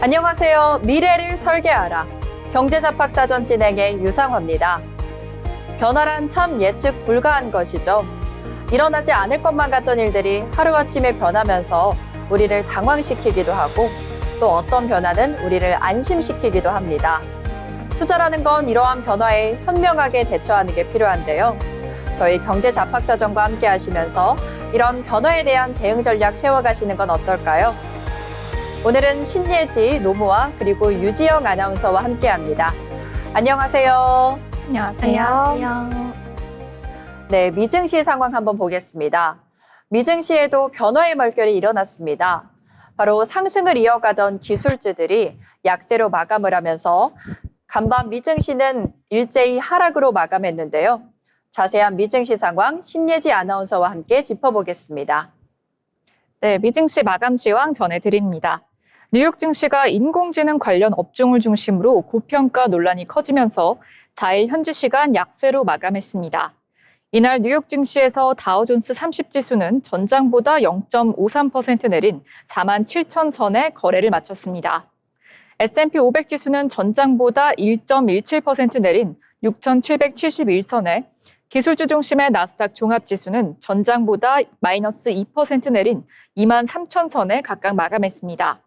안녕하세요. 미래를 설계하라. 경제잡학사전 진행의 유상화입니다. 변화란 참 예측 불가한 것이죠. 일어나지 않을 것만 같던 일들이 하루아침에 변하면서 우리를 당황시키기도 하고 또 어떤 변화는 우리를 안심시키기도 합니다. 투자라는 건 이러한 변화에 현명하게 대처하는 게 필요한데요. 저희 경제잡학사전과 함께 하시면서 이런 변화에 대한 대응 전략 세워가시는 건 어떨까요? 오늘은 신예지 노무와 그리고 유지영 아나운서와 함께합니다. 안녕하세요. 안녕하세요. 네, 미증시 상황 한번 보겠습니다. 미증시에도 변화의 물결이 일어났습니다. 바로 상승을 이어가던 기술주들이 약세로 마감을 하면서 간밤 미증시는 일제히 하락으로 마감했는데요. 자세한 미증시 상황 신예지 아나운서와 함께 짚어보겠습니다. 네, 미증시 마감 시황 전해드립니다. 뉴욕 증시가 인공지능 관련 업종을 중심으로 고평가 논란이 커지면서 4일 현지 시간 약세로 마감했습니다. 이날 뉴욕 증시에서 다우존스 30지수는 전장보다 0.53% 내린 47,000선에 거래를 마쳤습니다. S&P 500지수는 전장보다 1.17% 내린 6,771선에 기술주 중심의 나스닥 종합지수는 전장보다 마이너스 2% 내린 23,000선에 각각 마감했습니다.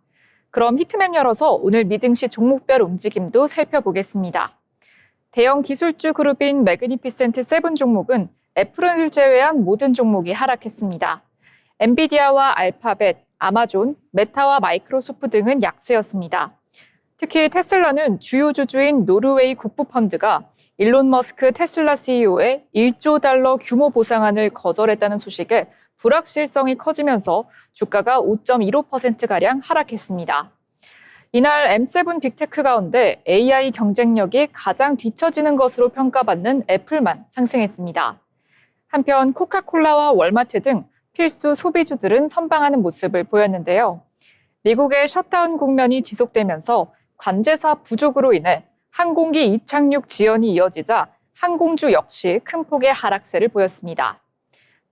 그럼 히트맵 열어서 오늘 미증시 종목별 움직임도 살펴보겠습니다. 대형 기술주 그룹인 매그니피센트 세븐 종목은 애플을 제외한 모든 종목이 하락했습니다. 엔비디아와 알파벳, 아마존, 메타와 마이크로소프트 등은 약세였습니다. 특히 테슬라는 주요 주주인 노르웨이 국부펀드가 일론 머스크 테슬라 CEO의 1조 달러 규모 보상안을 거절했다는 소식에 불확실성이 커지면서 주가가 5.15%가량 하락했습니다. 이날 M7 빅테크 가운데 AI 경쟁력이 가장 뒤처지는 것으로 평가받는 애플만 상승했습니다. 한편 코카콜라와 월마트 등 필수 소비주들은 선방하는 모습을 보였는데요. 미국의 셧다운 국면이 지속되면서 관제사 부족으로 인해 항공기 이착륙 지연이 이어지자 항공주 역시 큰 폭의 하락세를 보였습니다.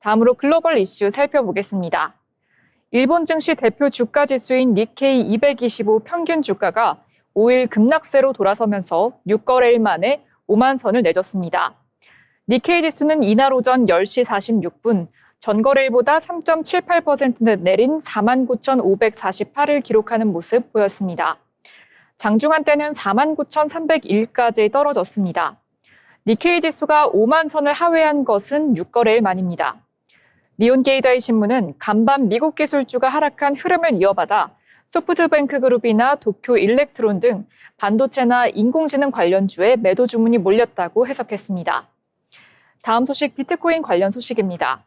다음으로 글로벌 이슈 살펴보겠습니다. 일본 증시 대표 주가 지수인 니케이 225 평균 주가가 5일 급락세로 돌아서면서 6거래일 만에 5만 선을 내줬습니다. 니케이 지수는 이날 오전 10시 46분 전거래일보다 3.78% 내린 49,548을 기록하는 모습 보였습니다. 장중한 때는 49,301까지 떨어졌습니다. 니케이 지수가 5만 선을 하회한 것은 6거래일 만입니다. 니혼게이자이 신문은 간밤 미국 기술주가 하락한 흐름을 이어받아 소프트뱅크 그룹이나 도쿄 일렉트론 등 반도체나 인공지능 관련주에 매도 주문이 몰렸다고 해석했습니다. 다음 소식 비트코인 관련 소식입니다.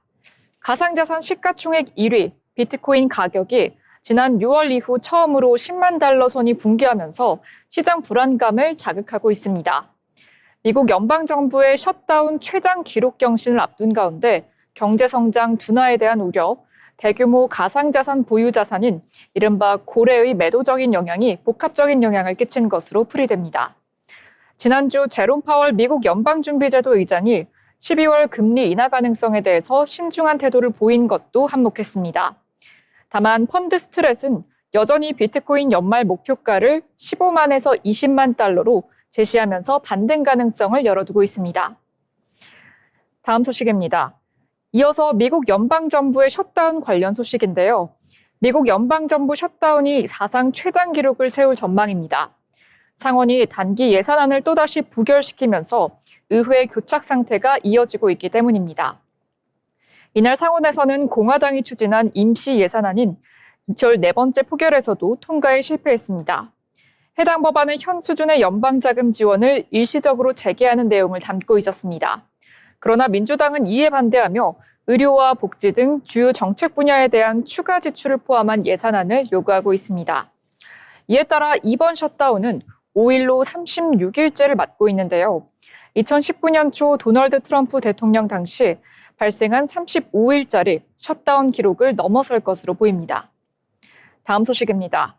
가상자산 시가총액 1위 비트코인 가격이 지난 6월 이후 처음으로 10만 달러 선이 붕괴하면서 시장 불안감을 자극하고 있습니다. 미국 연방정부의 셧다운 최장 기록 경신을 앞둔 가운데 경제성장 둔화에 대한 우려, 대규모 가상자산 보유 자산인 이른바 고래의 매도적인 영향이 복합적인 영향을 끼친 것으로 풀이됩니다. 지난주 제롬 파월 미국 연방준비제도 의장이 12월 금리 인하 가능성에 대해서 신중한 태도를 보인 것도 한몫했습니다. 다만 펀드 스트렛은 여전히 비트코인 연말 목표가를 15만에서 20만 달러로 제시하면서 반등 가능성을 열어두고 있습니다. 다음 소식입니다. 이어서 미국 연방정부의 셧다운 관련 소식인데요. 미국 연방정부 셧다운이 사상 최장 기록을 세울 전망입니다. 상원이 단기 예산안을 또다시 부결시키면서 의회 교착 상태가 이어지고 있기 때문입니다. 이날 상원에서는 공화당이 추진한 임시 예산안인 14번째 포결에서도 통과에 실패했습니다. 해당 법안은 현 수준의 연방자금 지원을 일시적으로 재개하는 내용을 담고 있었습니다. 그러나 민주당은 이에 반대하며 의료와 복지 등 주요 정책 분야에 대한 추가 지출을 포함한 예산안을 요구하고 있습니다. 이에 따라 이번 셧다운은 5일로 36일째를 맞고 있는데요. 2019년 초 도널드 트럼프 대통령 당시 발생한 35일짜리 셧다운 기록을 넘어설 것으로 보입니다. 다음 소식입니다.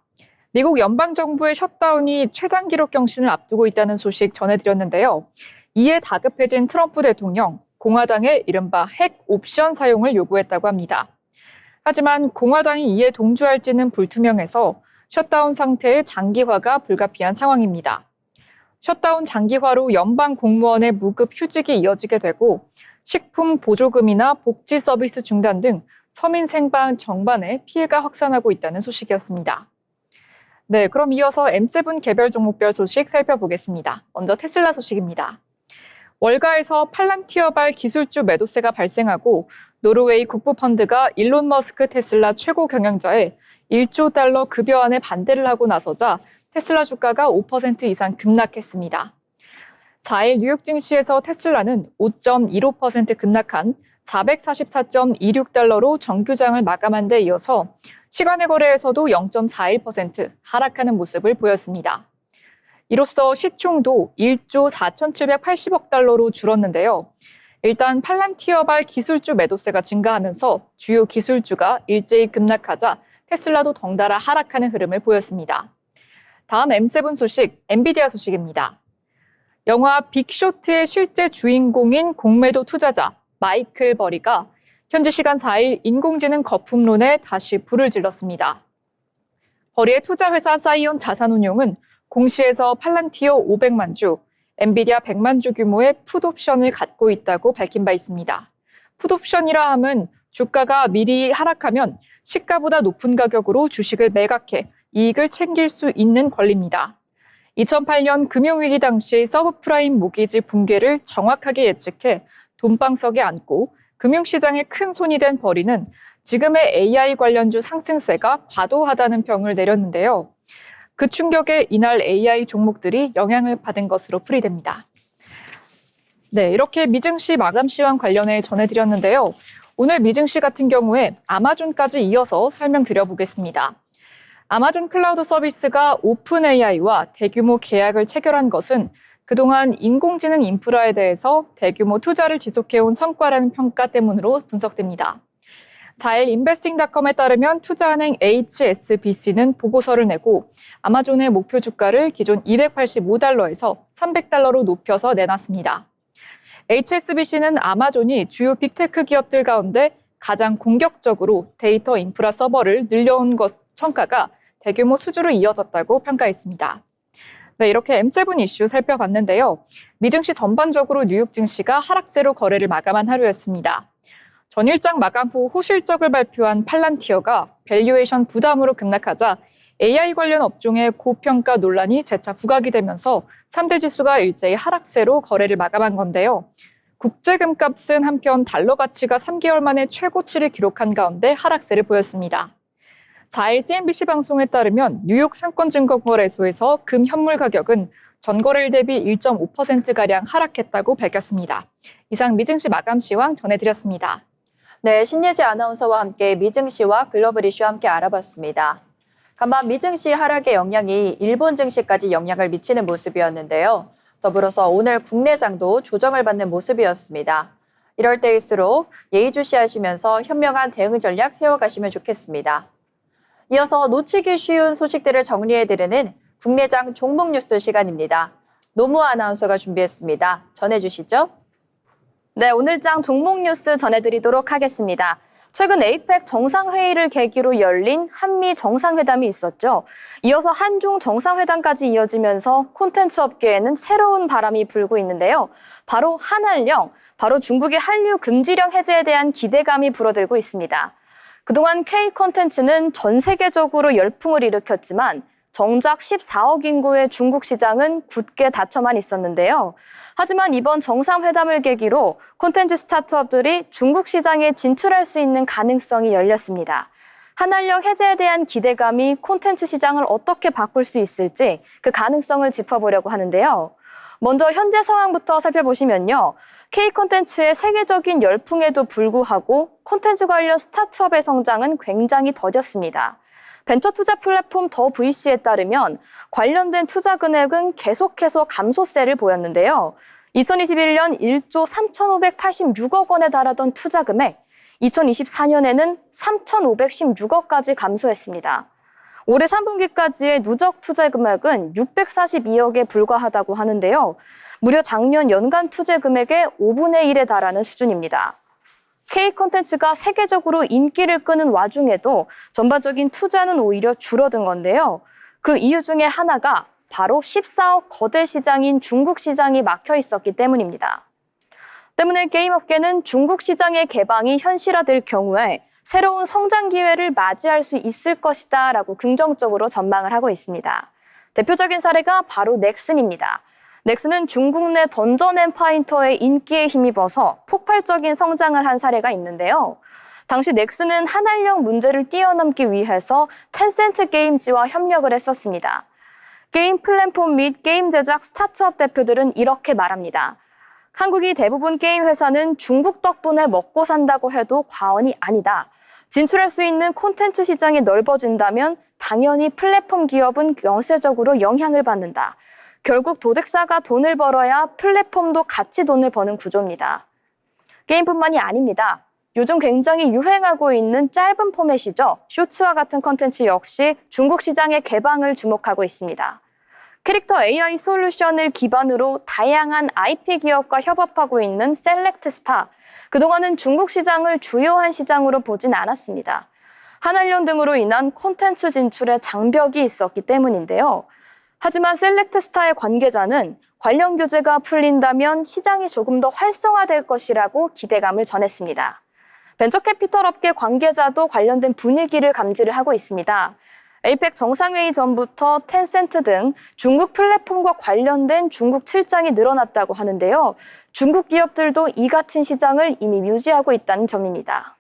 미국 연방정부의 셧다운이 최장 기록 경신을 앞두고 있다는 소식 전해드렸는데요. 이에 다급해진 트럼프 대통령, 공화당의 이른바 핵 옵션 사용을 요구했다고 합니다. 하지만 공화당이 이에 동조할지는 불투명해서 셧다운 상태의 장기화가 불가피한 상황입니다. 셧다운 장기화로 연방 공무원의 무급 휴직이 이어지게 되고 식품 보조금이나 복지 서비스 중단 등 서민 생활 전반에 피해가 확산하고 있다는 소식이었습니다. 네, 그럼 이어서 M7 개별 종목별 소식 살펴보겠습니다. 먼저 테슬라 소식입니다. 월가에서 팔란티어발 기술주 매도세가 발생하고 노르웨이 국부펀드가 일론 머스크 테슬라 최고 경영자의 1조 달러 급여안에 반대를 하고 나서자 테슬라 주가가 5% 이상 급락했습니다. 4일 뉴욕 증시에서 테슬라는 5.15% 급락한 444.26달러로 정규장을 마감한 데 이어서 시간의 거래에서도 0.41% 하락하는 모습을 보였습니다. 이로써 시총도 1조 4,780억 달러로 줄었는데요. 일단 팔란티어발 기술주 매도세가 증가하면서 주요 기술주가 일제히 급락하자 테슬라도 덩달아 하락하는 흐름을 보였습니다. 다음 M7 소식, 엔비디아 소식입니다. 영화 빅쇼트의 실제 주인공인 공매도 투자자 마이클 버리가 현지 시간 4일 인공지능 거품론에 다시 불을 질렀습니다. 버리의 투자회사 사이온 자산운용은 공시에서 팔란티어 500만 주, 엔비디아 100만 주 규모의 풋옵션을 갖고 있다고 밝힌 바 있습니다. 풋옵션이라 함은 주가가 미리 하락하면 시가보다 높은 가격으로 주식을 매각해 이익을 챙길 수 있는 권리입니다. 2008년 금융위기 당시 서브프라임 모기지 붕괴를 정확하게 예측해 돈방석에 앉고 금융시장에 큰 손이 된 버리는 지금의 AI 관련주 상승세가 과도하다는 평을 내렸는데요. 그 충격에 이날 AI 종목들이 영향을 받은 것으로 풀이됩니다. 네, 이렇게 미증시 마감 시황 관련해 전해드렸는데요. 오늘 미증시 같은 경우에 아마존까지 이어서 설명드려보겠습니다. 아마존 클라우드 서비스가 오픈 AI와 대규모 계약을 체결한 것은 그동안 인공지능 인프라에 대해서 대규모 투자를 지속해온 성과라는 평가 때문으로 분석됩니다. 4일 인베스팅닷컴에 따르면 투자은행 HSBC는 보고서를 내고 아마존의 목표 주가를 기존 285달러에서 300달러로 높여서 내놨습니다. HSBC는 아마존이 주요 빅테크 기업들 가운데 가장 공격적으로 데이터 인프라 서버를 늘려온 것 성과가 대규모 수주로 이어졌다고 평가했습니다. 네, 이렇게 M7 이슈 살펴봤는데요. 미증시 전반적으로 뉴욕 증시가 하락세로 거래를 마감한 하루였습니다. 전일장 마감 후 호실적을 발표한 팔란티어가 밸류에이션 부담으로 급락하자 AI 관련 업종의 고평가 논란이 재차 부각이 되면서 3대 지수가 일제히 하락세로 거래를 마감한 건데요. 국제금값은 한편 달러 가치가 3개월 만에 최고치를 기록한 가운데 하락세를 보였습니다. 4일 CNBC 방송에 따르면 뉴욕 상권증권거래소에서 금 현물 가격은 전거래일 대비 1.5%가량 하락했다고 밝혔습니다. 이상 미증시 마감 시황 전해드렸습니다. 네, 신예지 아나운서와 함께 미증시와 글로벌 이슈 함께 알아봤습니다. 간밤 미증시 하락의 영향이 일본 증시까지 영향을 미치는 모습이었는데요. 더불어서 오늘 국내장도 조정을 받는 모습이었습니다. 이럴 때일수록 예의주시하시면서 현명한 대응 전략 세워가시면 좋겠습니다. 이어서 놓치기 쉬운 소식들을 정리해드리는 국내장 종목 뉴스 시간입니다. 노무아 아나운서가 준비했습니다. 전해주시죠. 네, 오늘장 종목 뉴스 전해드리도록 하겠습니다. 최근 에이펙 정상회의를 계기로 열린 한미 정상회담이 있었죠. 이어서 한중 정상회담까지 이어지면서 콘텐츠 업계에는 새로운 바람이 불고 있는데요. 바로 한한령, 바로 중국의 한류 금지령 해제에 대한 기대감이 불어들고 있습니다. 그동안 K 콘텐츠는 전 세계적으로 열풍을 일으켰지만 정작 14억 인구의 중국 시장은 굳게 닫혀만 있었는데요. 하지만 이번 정상회담을 계기로 콘텐츠 스타트업들이 중국 시장에 진출할 수 있는 가능성이 열렸습니다. 한한령 해제에 대한 기대감이 콘텐츠 시장을 어떻게 바꿀 수 있을지 그 가능성을 짚어보려고 하는데요. 먼저 현재 상황부터 살펴보시면요. K 콘텐츠의 세계적인 열풍에도 불구하고 콘텐츠 관련 스타트업의 성장은 굉장히 더뎠습니다. 벤처 투자 플랫폼 더 VC에 따르면 관련된 투자 금액은 계속해서 감소세를 보였는데요. 2021년 1조 3,586억 원에 달하던 투자 금액, 2024년에는 3,516억까지 감소했습니다. 올해 3분기까지의 누적 투자 금액은 642억에 불과하다고 하는데요. 무려 작년 연간 투자 금액의 5분의 1에 달하는 수준입니다. K 콘텐츠가 세계적으로 인기를 끄는 와중에도 전반적인 투자는 오히려 줄어든 건데요. 그 이유 중에 하나가 바로 14억 거대 시장인 중국 시장이 막혀 있었기 때문입니다. 때문에 게임업계는 중국 시장의 개방이 현실화될 경우에 새로운 성장 기회를 맞이할 수 있을 것이다 라고 긍정적으로 전망을 하고 있습니다. 대표적인 사례가 바로 넥슨입니다. 넥슨은 중국 내 던전 앤 파이터의 인기에 힘입어서 폭발적인 성장을 한 사례가 있는데요. 당시 넥슨은 한알령 문제를 뛰어넘기 위해서 텐센트 게임즈와 협력을 했었습니다. 게임 플랫폼 및 게임 제작 스타트업 대표들은 이렇게 말합니다. 한국이 대부분 게임 회사는 중국 덕분에 먹고 산다고 해도 과언이 아니다. 진출할 수 있는 콘텐츠 시장이 넓어진다면 당연히 플랫폼 기업은 연쇄적으로 영향을 받는다. 결국 도덱사가 돈을 벌어야 플랫폼도 같이 돈을 버는 구조입니다. 게임뿐만이 아닙니다. 요즘 굉장히 유행하고 있는 짧은 포맷이죠. 쇼츠와 같은 콘텐츠 역시 중국 시장의 개방을 주목하고 있습니다. 캐릭터 AI 솔루션을 기반으로 다양한 IP 기업과 협업하고 있는 셀렉트스타. 그동안은 중국 시장을 주요한 시장으로 보진 않았습니다. 한알령 등으로 인한 콘텐츠 진출에 장벽이 있었기 때문인데요. 하지만 셀렉트스타의 관계자는 관련 규제가 풀린다면 시장이 조금 더 활성화될 것이라고 기대감을 전했습니다. 벤처캐피털 업계 관계자도 관련된 분위기를 감지를 하고 있습니다. 에이펙 정상회의 전부터 텐센트 등 중국 플랫폼과 관련된 중국 출장이 늘어났다고 하는데요. 중국 기업들도 이 같은 시장을 이미 유지하고 있다는 점입니다.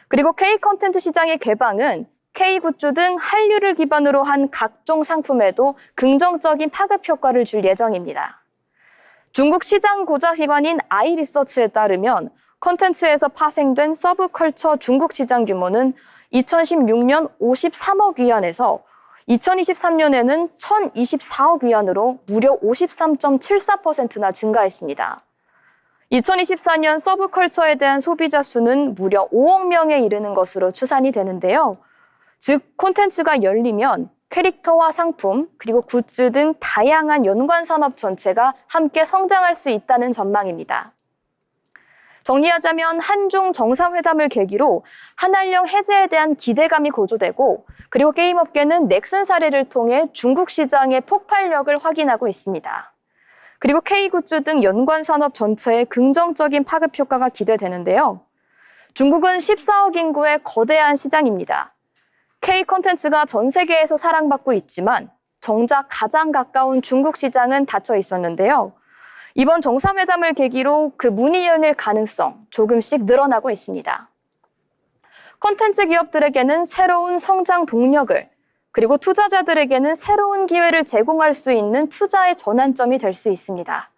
그리고 K 콘텐츠 시장의 개방은 K 굿즈 등 한류를 기반으로 한 각종 상품에도 긍정적인 파급 효과를 줄 예정입니다. 중국 시장 고자기관인 아이리서치에 따르면 콘텐츠에서 파생된 서브컬처 중국 시장 규모는 2016년 53억 위안에서 2023년에는 1,024억 위안으로 무려 53.74%나 증가했습니다. 2024년 서브컬처에 대한 소비자 수는 무려 5억 명에 이르는 것으로 추산이 되는데요. 즉, 콘텐츠가 열리면 캐릭터와 상품, 그리고 굿즈 등 다양한 연관 산업 전체가 함께 성장할 수 있다는 전망입니다. 정리하자면 한중 정상회담을 계기로 한알령 해제에 대한 기대감이 고조되고 그리고 게임업계는 넥슨 사례를 통해 중국 시장의 폭발력을 확인하고 있습니다. 그리고 K굿즈 등 연관 산업 전체에 긍정적인 파급 효과가 기대되는데요. 중국은 14억 인구의 거대한 시장입니다. K 콘텐츠가 전 세계에서 사랑받고 있지만 정작 가장 가까운 중국 시장은 닫혀 있었는데요. 이번 정상회담을 계기로 그 문이 열릴 가능성 조금씩 늘어나고 있습니다. 콘텐츠 기업들에게는 새로운 성장 동력을, 그리고 투자자들에게는 새로운 기회를 제공할 수 있는 투자의 전환점이 될 수 있습니다.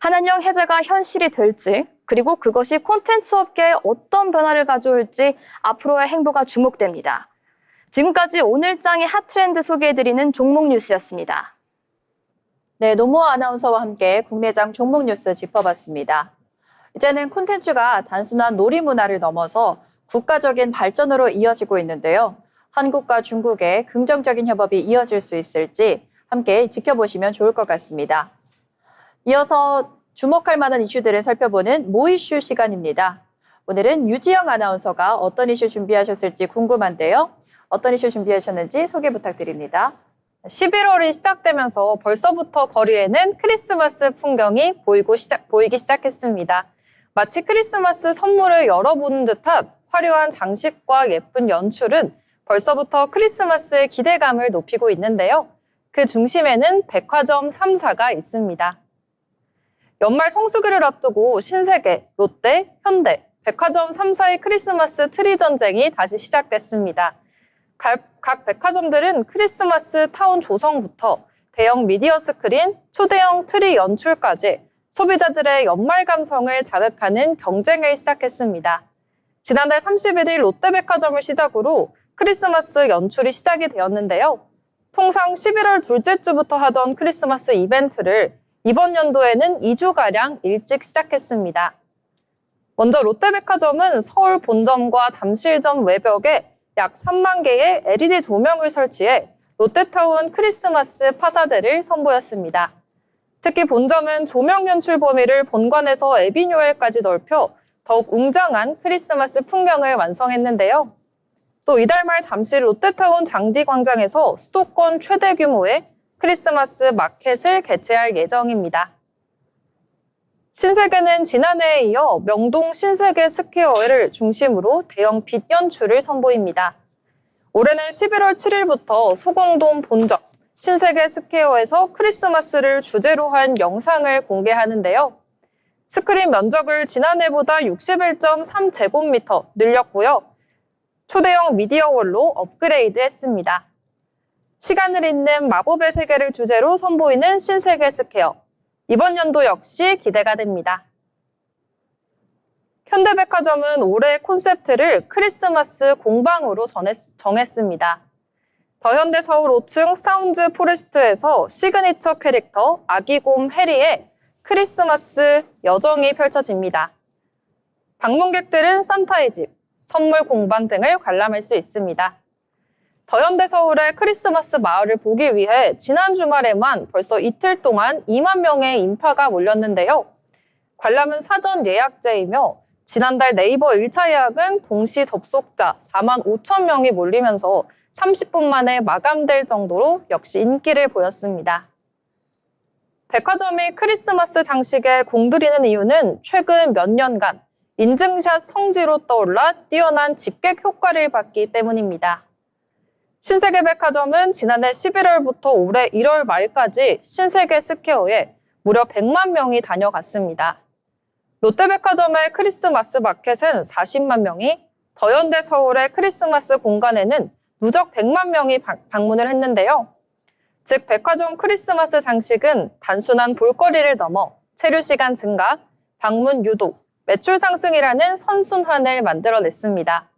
한알령 해제가 현실이 될지, 그리고 그것이 콘텐츠 업계에 어떤 변화를 가져올지 앞으로의 행보가 주목됩니다. 지금까지 오늘장의 핫트렌드 소개해드리는 종목 뉴스였습니다. 네, 노무아 아나운서와 함께 국내장 종목 뉴스 짚어봤습니다. 이제는 콘텐츠가 단순한 놀이 문화를 넘어서 국가적인 발전으로 이어지고 있는데요. 한국과 중국의 긍정적인 협업이 이어질 수 있을지 함께 지켜보시면 좋을 것 같습니다. 이어서 주목할 만한 이슈들을 살펴보는 모이슈 시간입니다. 오늘은 유지영 아나운서가 어떤 이슈 준비하셨을지 궁금한데요. 어떤 이슈 준비하셨는지 소개 부탁드립니다. 11월이 시작되면서 벌써부터 거리에는 크리스마스 풍경이 보이기 시작했습니다. 마치 크리스마스 선물을 열어보는 듯한 화려한 장식과 예쁜 연출은 벌써부터 크리스마스의 기대감을 높이고 있는데요. 그 중심에는 백화점 3사가 있습니다. 연말 성수기를 앞두고 신세계, 롯데, 현대, 백화점 3사의 크리스마스 트리 전쟁이 다시 시작됐습니다. 각 백화점들은 크리스마스 타운 조성부터 대형 미디어 스크린, 초대형 트리 연출까지 소비자들의 연말 감성을 자극하는 경쟁을 시작했습니다. 지난달 31일 롯데백화점을 시작으로 크리스마스 연출이 시작이 되었는데요. 통상 11월 둘째 주부터 하던 크리스마스 이벤트를 이번 연도에는 2주가량 일찍 시작했습니다. 먼저 롯데백화점은 서울 본점과 잠실점 외벽에 약 3만 개의 LED 조명을 설치해 롯데타운 크리스마스 파사드를 선보였습니다. 특히 본점은 조명 연출 범위를 본관에서 에비뉴엘까지 넓혀 더욱 웅장한 크리스마스 풍경을 완성했는데요. 또 이달 말 잠실 롯데타운 장디광장에서 수도권 최대 규모의 크리스마스 마켓을 개최할 예정입니다. 신세계는 지난해에 이어 명동 신세계 스퀘어를 중심으로 대형 빛 연출을 선보입니다. 올해는 11월 7일부터 소공동 본점 신세계 스퀘어에서 크리스마스를 주제로 한 영상을 공개하는데요. 스크린 면적을 지난해보다 61.3제곱미터 늘렸고요. 초대형 미디어월로 업그레이드했습니다. 시간을 잇는 마법의 세계를 주제로 선보이는 신세계 스퀘어. 이번 연도 역시 기대가 됩니다. 현대백화점은 올해 콘셉트를 크리스마스 공방으로 정했습니다. 더현대 서울 5층 사운드 포레스트에서 시그니처 캐릭터 아기곰 해리의 크리스마스 여정이 펼쳐집니다. 방문객들은 산타의 집, 선물 공방 등을 관람할 수 있습니다. 더현대 서울의 크리스마스 마을을 보기 위해 지난 주말에만 벌써 이틀 동안 2만 명의 인파가 몰렸는데요. 관람은 사전 예약제이며 지난달 네이버 1차 예약은 동시 접속자 4만 5천 명이 몰리면서 30분 만에 마감될 정도로 역시 인기를 보였습니다. 백화점이 크리스마스 장식에 공들이는 이유는 최근 몇 년간 인증샷 성지로 떠올라 뛰어난 집객 효과를 봤기 때문입니다. 신세계백화점은 지난해 11월부터 올해 1월 말까지 신세계 스퀘어에 무려 100만 명이 다녀갔습니다. 롯데백화점의 크리스마스 마켓은 40만 명이, 더현대 서울의 크리스마스 공간에는 누적 100만 명이 방문을 했는데요. 즉 백화점 크리스마스 장식은 단순한 볼거리를 넘어 체류 시간 증가, 방문 유도, 매출 상승이라는 선순환을 만들어냈습니다.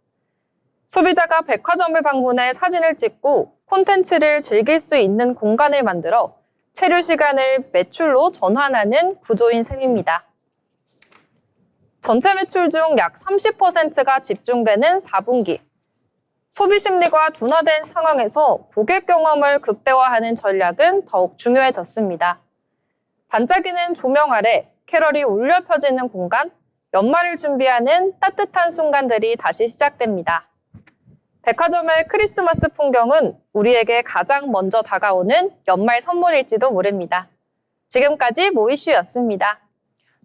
소비자가 백화점을 방문해 사진을 찍고 콘텐츠를 즐길 수 있는 공간을 만들어 체류 시간을 매출로 전환하는 구조인 셈입니다. 전체 매출 중 약 30%가 집중되는 4분기. 소비 심리가 둔화된 상황에서 고객 경험을 극대화하는 전략은 더욱 중요해졌습니다. 반짝이는 조명 아래 캐럴이 울려 펴지는 공간, 연말을 준비하는 따뜻한 순간들이 다시 시작됩니다. 백화점의 크리스마스 풍경은 우리에게 가장 먼저 다가오는 연말 선물일지도 모릅니다. 지금까지 모이슈였습니다.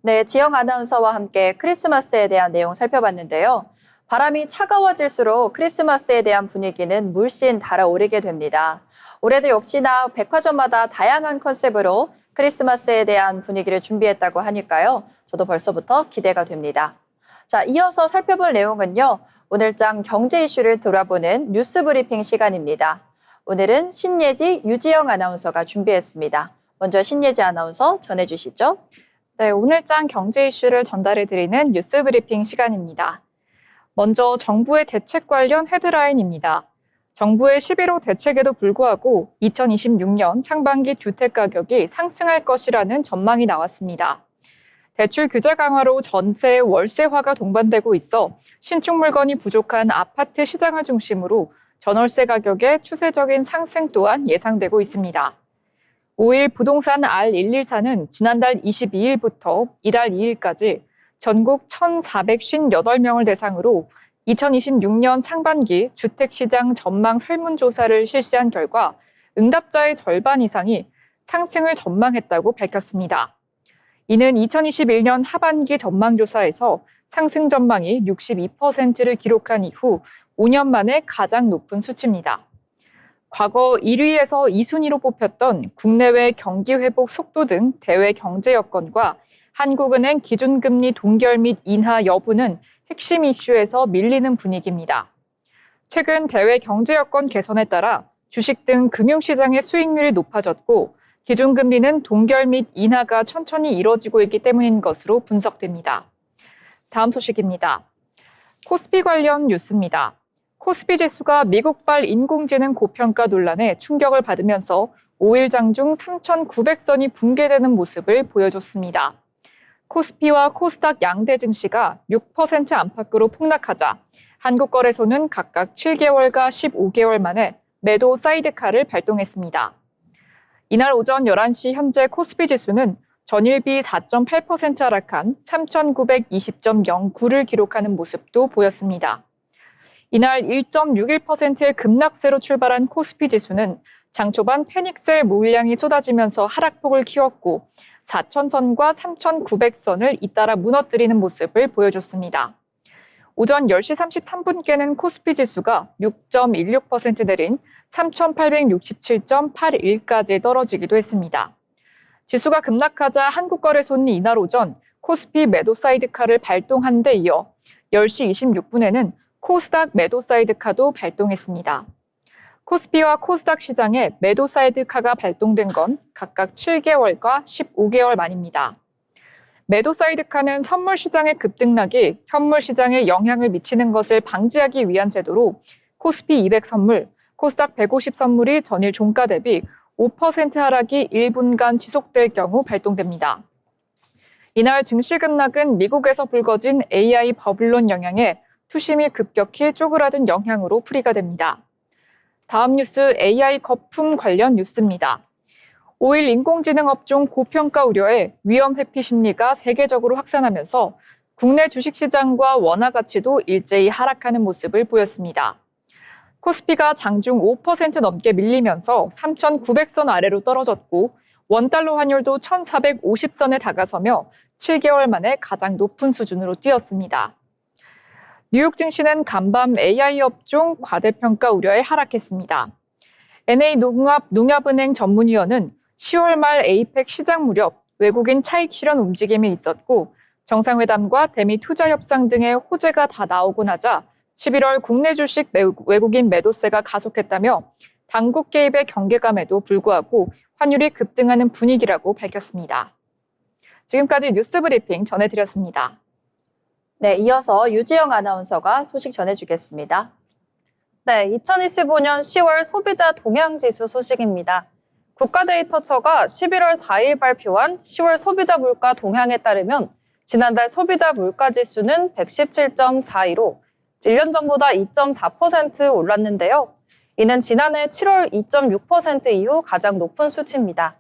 네, 지영 아나운서와 함께 크리스마스에 대한 내용 살펴봤는데요. 바람이 차가워질수록 크리스마스에 대한 분위기는 물씬 달아오르게 됩니다. 올해도 역시나 백화점마다 다양한 컨셉으로 크리스마스에 대한 분위기를 준비했다고 하니까요. 저도 벌써부터 기대가 됩니다. 자, 이어서 살펴볼 내용은요. 오늘장 경제 이슈를 돌아보는 뉴스 브리핑 시간입니다. 오늘은 신예지, 유지영 아나운서가 준비했습니다. 먼저 신예지 아나운서 전해주시죠. 네, 오늘장 경제 이슈를 전달해드리는 뉴스 브리핑 시간입니다. 먼저 정부의 대책 관련 헤드라인입니다. 정부의 11호 대책에도 불구하고 2026년 상반기 주택 가격이 상승할 것이라는 전망이 나왔습니다. 대출 규제 강화로 전세, 월세화가 동반되고 있어 신축 물건이 부족한 아파트 시장을 중심으로 전월세 가격의 추세적인 상승 또한 예상되고 있습니다. 5일 부동산 R114는 지난달 22일부터 이달 2일까지 전국 1,458명을 대상으로 2026년 상반기 주택시장 전망 설문조사를 실시한 결과 응답자의 절반 이상이 상승을 전망했다고 밝혔습니다. 이는 2021년 하반기 전망조사에서 상승 전망이 62%를 기록한 이후 5년 만에 가장 높은 수치입니다. 과거 1위에서 2순위로 뽑혔던 국내외 경기 회복 속도 등 대외 경제 여건과 한국은행 기준금리 동결 및 인하 여부는 핵심 이슈에서 밀리는 분위기입니다. 최근 대외 경제 여건 개선에 따라 주식 등 금융시장의 수익률이 높아졌고 기준금리는 동결 및 인하가 천천히 이뤄지고 있기 때문인 것으로 분석됩니다. 다음 소식입니다. 코스피 관련 뉴스입니다. 코스피 지수가 미국발 인공지능 고평가 논란에 충격을 받으면서 5일 장중 3,900선이 붕괴되는 모습을 보여줬습니다. 코스피와 코스닥 양대 증시가 6% 안팎으로 폭락하자 한국거래소는 각각 7개월과 15개월 만에 매도 사이드카를 발동했습니다. 이날 오전 11시 현재 코스피 지수는 전일비 4.8% 하락한 3,920.09를 기록하는 모습도 보였습니다. 이날 1.61%의 급락세로 출발한 코스피 지수는 장 초반 패닉셀 물량이 쏟아지면서 하락폭을 키웠고 4,000선과 3,900선을 잇따라 무너뜨리는 모습을 보여줬습니다. 오전 10시 33분께는 코스피 지수가 6.16% 내린 3,867.81까지 떨어지기도 했습니다. 지수가 급락하자 한국거래소는 이날 오전 코스피 매도 사이드카를 발동한 데 이어 10시 26분에는 코스닥 매도 사이드카도 발동했습니다. 코스피와 코스닥 시장에 매도 사이드카가 발동된 건 각각 7개월과 15개월 만입니다. 매도 사이드카는 선물 시장의 급등락이 현물 시장에 영향을 미치는 것을 방지하기 위한 제도로 코스피 200 선물, 코스닥 150 선물이 전일 종가 대비 5% 하락이 1분간 지속될 경우 발동됩니다. 이날 증시 급락은 미국에서 불거진 AI 버블론 영향에 투심이 급격히 쪼그라든 영향으로 풀이가 됩니다. 다음 뉴스 AI 거품 관련 뉴스입니다. 5일 인공지능 업종 고평가 우려에 위험 회피 심리가 세계적으로 확산하면서 국내 주식시장과 원화 가치도 일제히 하락하는 모습을 보였습니다. 코스피가 장중 5% 넘게 밀리면서 3,900선 아래로 떨어졌고 원달러 환율도 1,450선에 다가서며 7개월 만에 가장 높은 수준으로 뛰었습니다. 뉴욕 증시는 간밤 AI 업종 과대평가 우려에 하락했습니다. NA농협은행 전문위원은 10월 말 APEC 시장 무렵 외국인 차익 실현 움직임이 있었고 정상회담과 대미 투자 협상 등의 호재가 다 나오고 나자 11월 국내 주식 외국인 매도세가 가속했다며 당국 개입의 경계감에도 불구하고 환율이 급등하는 분위기라고 밝혔습니다. 지금까지 뉴스 브리핑 전해드렸습니다. 네, 이어서 유지영 아나운서가 소식 전해주겠습니다. 네, 2025년 10월 소비자 동향지수 소식입니다. 국가데이터처가 11월 4일 발표한 10월 소비자 물가 동향에 따르면 지난달 소비자 물가지수는 117.42로 1년 전보다 2.4% 올랐는데요. 이는 지난해 7월 2.6% 이후 가장 높은 수치입니다.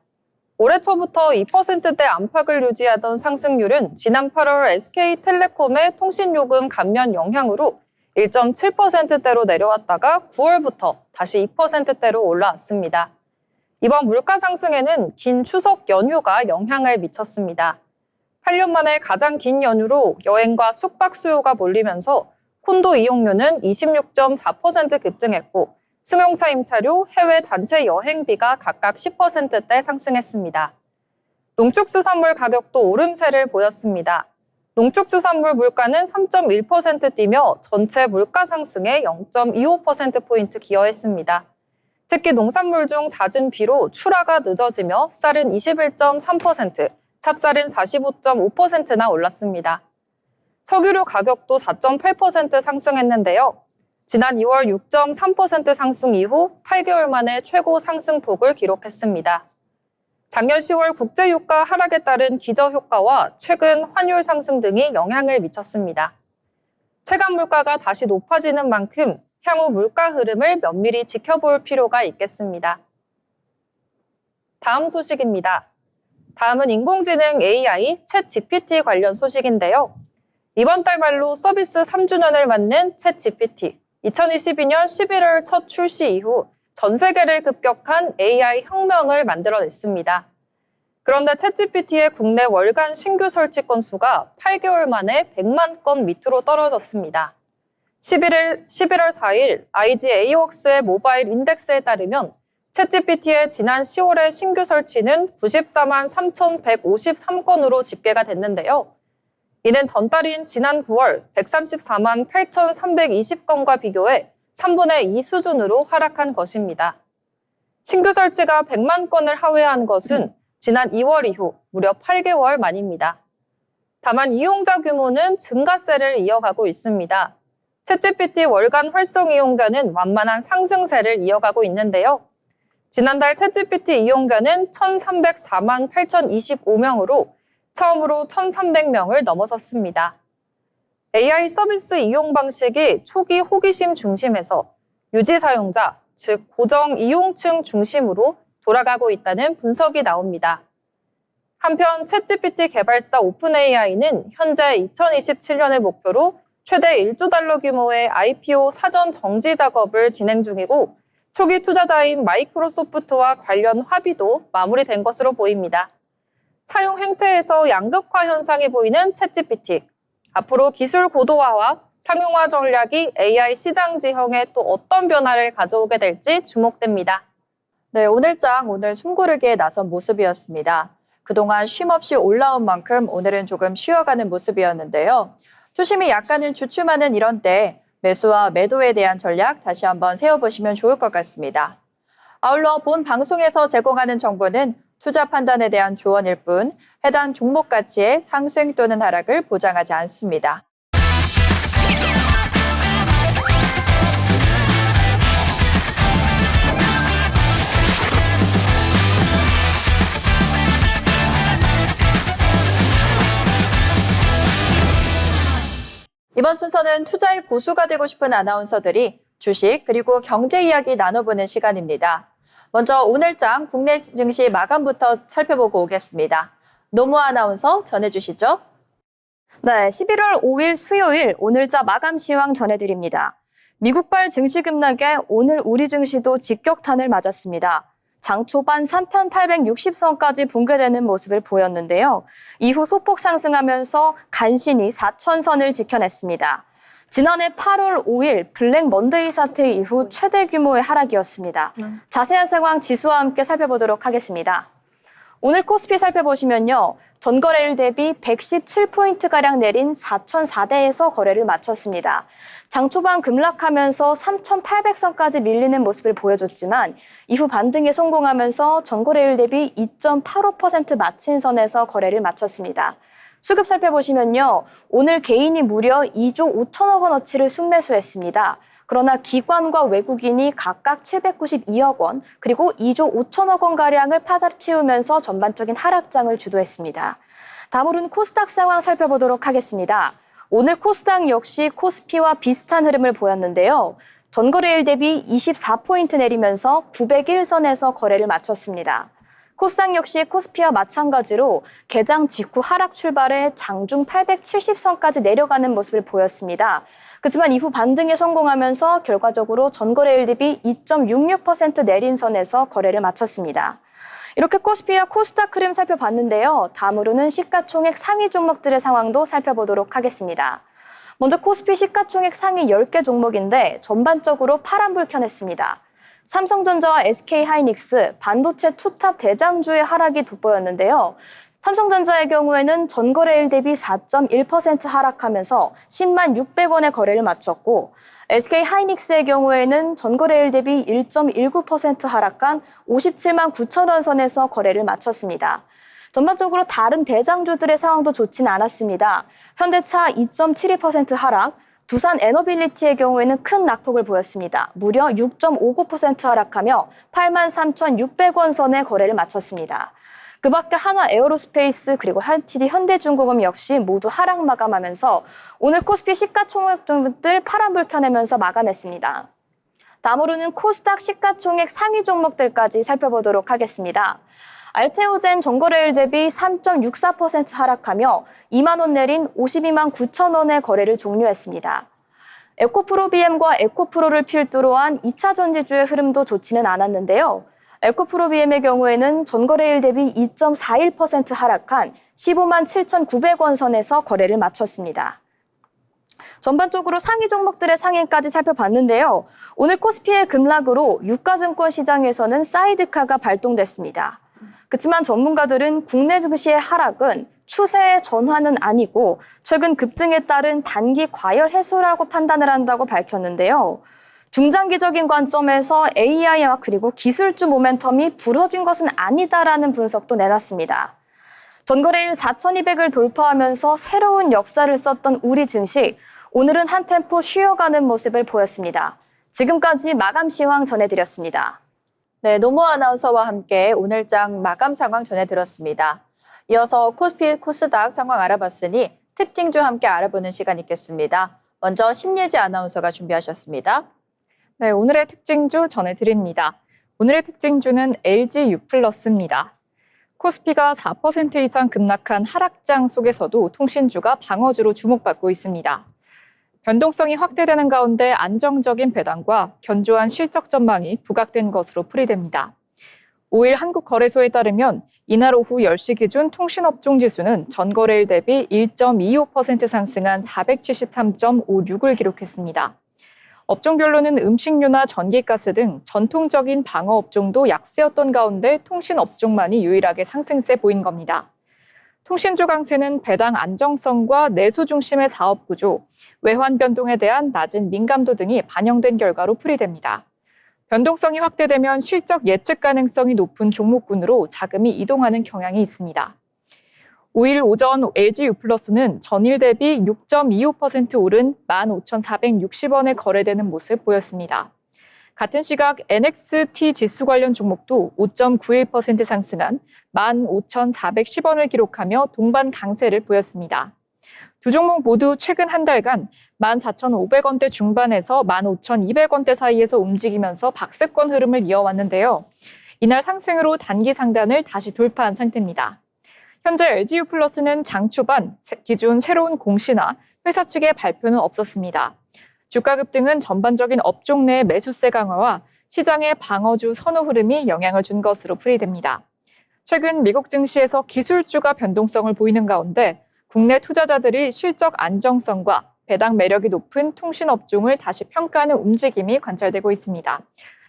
올해 초부터 2%대 안팎을 유지하던 상승률은 지난 8월 SK텔레콤의 통신요금 감면 영향으로 1.7%대로 내려왔다가 9월부터 다시 2%대로 올라왔습니다. 이번 물가 상승에는 긴 추석 연휴가 영향을 미쳤습니다. 8년 만에 가장 긴 연휴로 여행과 숙박 수요가 몰리면서 콘도 이용료는 26.4% 급등했고 승용차 임차료, 해외 단체 여행비가 각각 10%대 상승했습니다. 농축수산물 가격도 오름세를 보였습니다. 농축수산물 물가는 3.1% 뛰며 전체 물가 상승에 0.25%포인트 기여했습니다. 특히 농산물 중 잦은 비로 출하가 늦어지며 쌀은 21.3%, 찹쌀은 45.5%나 올랐습니다. 석유류 가격도 4.8% 상승했는데요. 지난 2월 6.3% 상승 이후 8개월 만에 최고 상승폭을 기록했습니다. 작년 10월 국제유가 하락에 따른 기저효과와 최근 환율 상승 등이 영향을 미쳤습니다. 체감 물가가 다시 높아지는 만큼 향후 물가 흐름을 면밀히 지켜볼 필요가 있겠습니다. 다음 소식입니다. 다음은 인공지능 AI 챗GPT 관련 소식인데요. 이번 달 말로 서비스 3주년을 맞는 챗GPT. 2022년 11월 첫 출시 이후 전 세계를 급격한 AI 혁명을 만들어냈습니다. 그런데 챗GPT의 국내 월간 신규 설치 건수가 8개월 만에 100만 건 밑으로 떨어졌습니다. 11월 4일 IG AWorks의 모바일 인덱스에 따르면 챗GPT의 지난 10월의 신규 설치는 94만 3,153건으로 집계가 됐는데요. 이는 전달인 지난 9월 134만 8,320건과 비교해 3분의 2 수준으로 하락한 것입니다. 신규 설치가 100만 건을 하회한 것은 지난 2월 이후 무려 8개월 만입니다. 다만 이용자 규모는 증가세를 이어가고 있습니다. 챗GPT 월간 활성 이용자는 완만한 상승세를 이어가고 있는데요. 지난달 챗GPT 이용자는 1,304만 8,025명으로 처음으로 1,300명을 넘어섰습니다. AI 서비스 이용 방식이 초기 호기심 중심에서 유지 사용자, 즉 고정 이용층 중심으로 돌아가고 있다는 분석이 나옵니다. 한편 챗GPT 개발사 오픈AI는 현재 2027년을 목표로 최대 1조 달러 규모의 IPO 사전 정지 작업을 진행 중이고 초기 투자자인 마이크로소프트와 관련 합의도 마무리된 것으로 보입니다. 사용 행태에서 양극화 현상이 보이는 챗GPT. 앞으로 기술 고도화와 상용화 전략이 AI 시장 지형에 또 어떤 변화를 가져오게 될지 주목됩니다. 네, 오늘 숨고르기에 나선 모습이었습니다. 그동안 쉼없이 올라온 만큼 오늘은 조금 쉬어가는 모습이었는데요. 투심이 약간은 주춤하는 이런 때 매수와 매도에 대한 전략 다시 한번 세워보시면 좋을 것 같습니다. 아울러 본 방송에서 제공하는 정보는 투자 판단에 대한 조언일 뿐 해당 종목 가치의 상승 또는 하락을 보장하지 않습니다. 이번 순서는 투자의 고수가 되고 싶은 아나운서들이 주식 그리고 경제 이야기 나눠보는 시간입니다. 먼저 오늘장 국내 증시 마감부터 살펴보고 오겠습니다. 노무 아나운서 전해주시죠. 네, 11월 5일 수요일 오늘자 마감 시황 전해드립니다. 미국발 증시 급락에 오늘 우리 증시도 직격탄을 맞았습니다. 장 초반 3,860선까지 붕괴되는 모습을 보였는데요. 이후 소폭 상승하면서 간신히 4,000선을 지켜냈습니다. 지난해 8월 5일 블랙 먼데이 사태 이후 최대 규모의 하락이었습니다. 자세한 상황 지수와 함께 살펴보도록 하겠습니다. 오늘 코스피 살펴보시면요. 전거래일 대비 117포인트가량 내린 4,004대에서 거래를 마쳤습니다. 장 초반 급락하면서 3,800선까지 밀리는 모습을 보여줬지만 이후 반등에 성공하면서 전거래일 대비 2.85% 마친 선에서 거래를 마쳤습니다. 수급 살펴보시면요. 오늘 개인이 무려 2조 5천억 원어치를 순매수했습니다. 그러나 기관과 외국인이 각각 792억 원, 그리고 2조 5천억 원가량을 받아치우면서 전반적인 하락장을 주도했습니다. 다음으로는 코스닥 상황 살펴보도록 하겠습니다. 오늘 코스닥 역시 코스피와 비슷한 흐름을 보였는데요. 전거래일 대비 24포인트 내리면서 901선에서 거래를 마쳤습니다. 코스닥 역시 코스피와 마찬가지로 개장 직후 하락 출발해 장중 870선까지 내려가는 모습을 보였습니다. 그렇지만 이후 반등에 성공하면서 결과적으로 전거래일 대비 2.66% 내린 선에서 거래를 마쳤습니다. 이렇게 코스피와 코스닥 흐름 살펴봤는데요. 다음으로는 시가총액 상위 종목들의 상황도 살펴보도록 하겠습니다. 먼저 코스피 시가총액 상위 10개 종목인데 전반적으로 파란불 켜냈습니다. 삼성전자와 SK하이닉스, 반도체 투탑 대장주의 하락이 돋보였는데요. 삼성전자의 경우에는 전거래일 대비 4.1% 하락하면서 10만 600원의 거래를 마쳤고 SK하이닉스의 경우에는 전거래일 대비 1.19% 하락한 57만 9천 원 선에서 거래를 마쳤습니다. 전반적으로 다른 대장주들의 상황도 좋지는 않았습니다. 현대차 2.72% 하락, 두산 에너빌리티의 경우에는 큰 낙폭을 보였습니다. 무려 6.59% 하락하며 8만 3,600원 선의 거래를 마쳤습니다. 그 밖에 한화 에어로스페이스 그리고 HT 현대중공업 역시 모두 하락 마감하면서 오늘 코스피 시가총액 종목들 파란불 켜내면서 마감했습니다. 다음으로는 코스닥 시가총액 상위 종목들까지 살펴보도록 하겠습니다. 알테오젠 전거래일 대비 3.64% 하락하며 2만 원 내린 52만 9천 원의 거래를 종료했습니다. 에코프로비엠과 에코프로를 필두로 한 2차 전지주의 흐름도 좋지는 않았는데요. 에코프로비엠의 경우에는 전거래일 대비 2.41% 하락한 15만 7,900원 선에서 거래를 마쳤습니다. 전반적으로 상위 종목들의 상위까지 살펴봤는데요. 오늘 코스피의 급락으로 유가증권 시장에서는 사이드카가 발동됐습니다. 그렇지만 전문가들은 국내 증시의 하락은 추세의 전환은 아니고 최근 급등에 따른 단기 과열 해소라고 판단을 한다고 밝혔는데요. 중장기적인 관점에서 AI와 그리고 기술주 모멘텀이 부러진 것은 아니다라는 분석도 내놨습니다. 전거래일 4,200을 돌파하면서 새로운 역사를 썼던 우리 증시, 오늘은 한 템포 쉬어가는 모습을 보였습니다. 지금까지 마감 시황 전해드렸습니다. 네, 노무 아나운서와 함께 오늘장 마감 상황 전해드렸습니다. 이어서 코스피, 코스닥 상황 알아봤으니 특징주 함께 알아보는 시간 있겠습니다. 먼저 신예지 아나운서가 준비하셨습니다. 네, 오늘의 특징주 전해드립니다. 오늘의 특징주는 LG U+입니다. 코스피가 4% 이상 급락한 하락장 속에서도 통신주가 방어주로 주목받고 있습니다. 변동성이 확대되는 가운데 안정적인 배당과 견조한 실적 전망이 부각된 것으로 풀이됩니다. 5일 한국거래소에 따르면 이날 오후 10시 기준 통신업종 지수는 전거래일 대비 1.25% 상승한 473.56을 기록했습니다. 업종별로는 음식료나 전기가스 등 전통적인 방어업종도 약세였던 가운데 통신업종만이 유일하게 상승세 보인 겁니다. 통신주 강세는 배당 안정성과 내수 중심의 사업 구조, 외환 변동에 대한 낮은 민감도 등이 반영된 결과로 풀이됩니다. 변동성이 확대되면 실적 예측 가능성이 높은 종목군으로 자금이 이동하는 경향이 있습니다. 5일 오전 LG유플러스는 전일 대비 6.25% 오른 15,460원에 거래되는 모습 보였습니다. 같은 시각 NXT 지수 관련 종목도 5.91% 상승한 15,410원을 기록하며 동반 강세를 보였습니다. 두 종목 모두 최근 한 달간 14,500원대 중반에서 15,200원대 사이에서 움직이면서 박스권 흐름을 이어왔는데요. 이날 상승으로 단기 상단을 다시 돌파한 상태입니다. 현재 LG유플러스는 장 초반 기준 새로운 공시나 회사 측의 발표는 없었습니다. 주가 급등은 전반적인 업종 내 매수세 강화와 시장의 방어주 선호 흐름이 영향을 준 것으로 풀이됩니다. 최근 미국 증시에서 기술주가 변동성을 보이는 가운데 국내 투자자들이 실적 안정성과 배당 매력이 높은 통신업종을 다시 평가하는 움직임이 관찰되고 있습니다.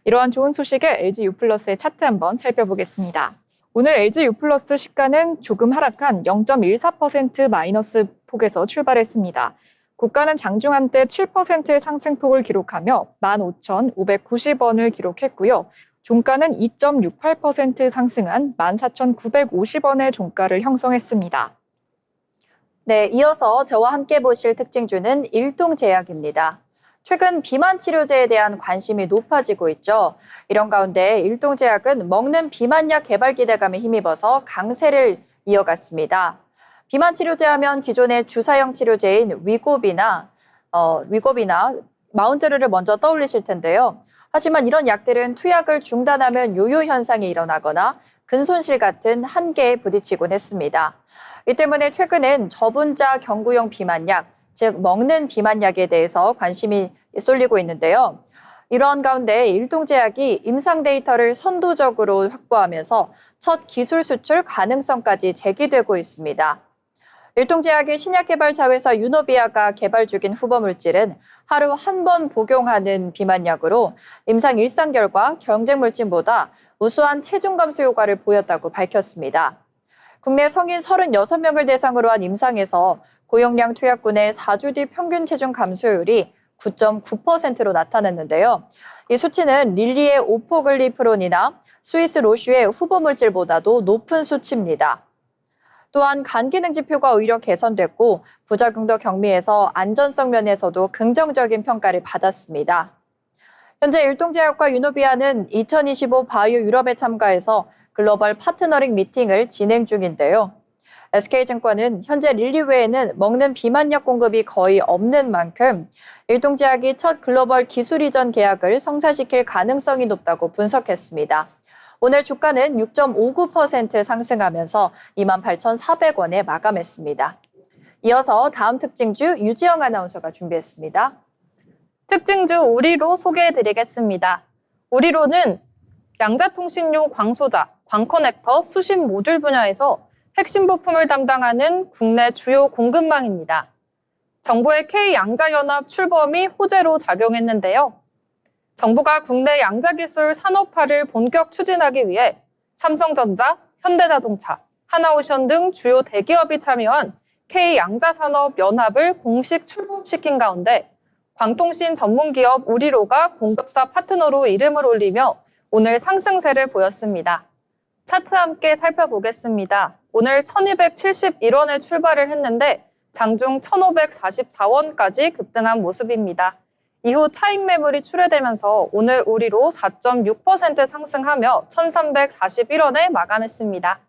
이러한 좋은 소식에 LG유플러스의 차트 한번 살펴보겠습니다. 오늘 LG유플러스 시가는 조금 하락한 0.14% 마이너스 폭에서 출발했습니다. 고가는 장중 한때 7%의 상승폭을 기록하며 15,590원을 기록했고요. 종가는 2.68% 상승한 14,950원의 종가를 형성했습니다. 네, 이어서 저와 함께 보실 특징주는 일동제약입니다. 최근 비만 치료제에 대한 관심이 높아지고 있죠. 이런 가운데 일동제약은 먹는 비만약 개발 기대감에 힘입어서 강세를 이어갔습니다. 비만 치료제 하면 기존의 주사형 치료제인 위고비나 마운트르를 먼저 떠올리실 텐데요. 하지만 이런 약들은 투약을 중단하면 요요 현상이 일어나거나 근손실 같은 한계에 부딪히곤 했습니다. 이 때문에 최근엔 저분자 경구용 비만약, 즉 먹는 비만약에 대해서 관심이 쏠리고 있는데요. 이러한 가운데 일동제약이 임상 데이터를 선도적으로 확보하면서 첫 기술 수출 가능성까지 제기되고 있습니다. 일동제약의 신약개발 자회사 유노비아가 개발 중인 후보물질은 하루 한 번 복용하는 비만약으로 임상 일상 결과 경쟁물질보다 우수한 체중 감소 효과를 보였다고 밝혔습니다. 국내 성인 36명을 대상으로 한 임상에서 고용량 투약군의 4주 뒤 평균 체중 감소율이 9.9%로 나타났는데요. 이 수치는 릴리의 오포글리프론이나 스위스 로슈의 후보물질보다도 높은 수치입니다. 또한 간 기능 지표가 오히려 개선됐고 부작용도 경미해서 안전성 면에서도 긍정적인 평가를 받았습니다. 현재 일동제약과 유노비아는 2025 바이오 유럽에 참가해서 글로벌 파트너링 미팅을 진행 중인데요. SK증권은 현재 릴리 외에는 먹는 비만약 공급이 거의 없는 만큼 일동제약이 첫 글로벌 기술 이전 계약을 성사시킬 가능성이 높다고 분석했습니다. 오늘 주가는 6.59% 상승하면서 28,400원에 마감했습니다. 이어서 다음 특징주 유지영 아나운서가 준비했습니다. 특징주 우리로 소개해드리겠습니다. 우리로는 양자통신용 광소자, 광커넥터, 수신 모듈 분야에서 핵심 부품을 담당하는 국내 주요 공급망입니다. 정부의 K양자연합 출범이 호재로 작용했는데요. 정부가 국내 양자기술 산업화를 본격 추진하기 위해 삼성전자, 현대자동차, 하나오션 등 주요 대기업이 참여한 K양자산업연합을 공식 출범시킨 가운데 광통신 전문기업 우리로가 공급사 파트너로 이름을 올리며 오늘 상승세를 보였습니다. 차트 함께 살펴보겠습니다. 오늘 1271원에 출발을 했는데 장중 1544원까지 급등한 모습입니다. 이후 차익 매물이 출회되면서 오늘 우리로 4.6% 상승하며 1341원에 마감했습니다.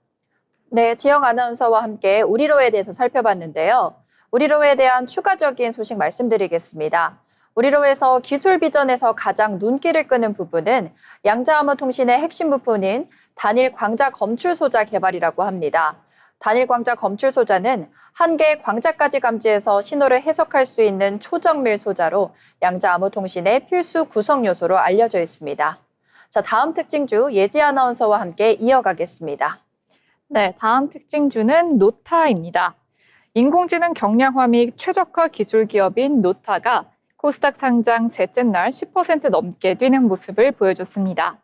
네, 지영 아나운서와 함께 우리로에 대해서 살펴봤는데요. 우리로에 대한 추가적인 소식 말씀드리겠습니다. 우리로 해서 기술 비전에서 가장 눈길을 끄는 부분은 양자암호통신의 핵심 부품인 단일 광자 검출 소자 개발이라고 합니다. 단일 광자 검출 소자는 한 개의 광자까지 감지해서 신호를 해석할 수 있는 초정밀 소자로 양자암호통신의 필수 구성 요소로 알려져 있습니다. 자, 다음 특징주 예지 아나운서와 함께 이어가겠습니다. 네, 다음 특징주는 노타입니다. 인공지능 경량화 및 최적화 기술 기업인 노타가 코스닥 상장 셋째 날 10% 넘게 뛰는 모습을 보여줬습니다.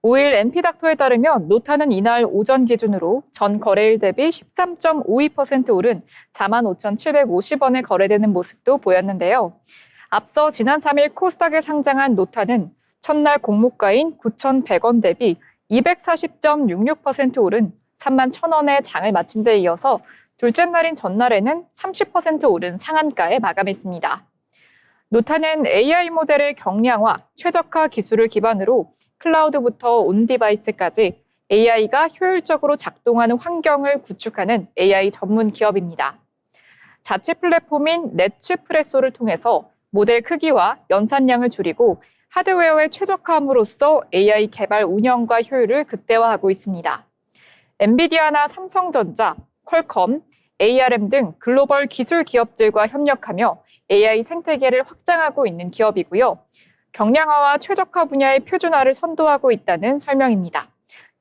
5일 NP닥터에 따르면 노타는 이날 오전 기준으로 전 거래일 대비 13.52% 오른 45,750원에 거래되는 모습도 보였는데요. 앞서 지난 3일 코스닥에 상장한 노타는 첫날 공모가인 9,100원 대비 240.66% 오른 31,000원에 장을 마친 데 이어서 둘째 날인 전날에는 30% 오른 상한가에 마감했습니다. 노타는 AI 모델의 경량화, 최적화 기술을 기반으로 클라우드부터 온디바이스까지 AI가 효율적으로 작동하는 환경을 구축하는 AI 전문 기업입니다. 자체 플랫폼인 네츠프레소를 통해서 모델 크기와 연산량을 줄이고 하드웨어에 최적화함으로써 AI 개발 운영과 효율을 극대화하고 있습니다. 엔비디아나 삼성전자, 퀄컴, ARM 등 글로벌 기술 기업들과 협력하며 AI 생태계를 확장하고 있는 기업이고요. 경량화와 최적화 분야의 표준화를 선도하고 있다는 설명입니다.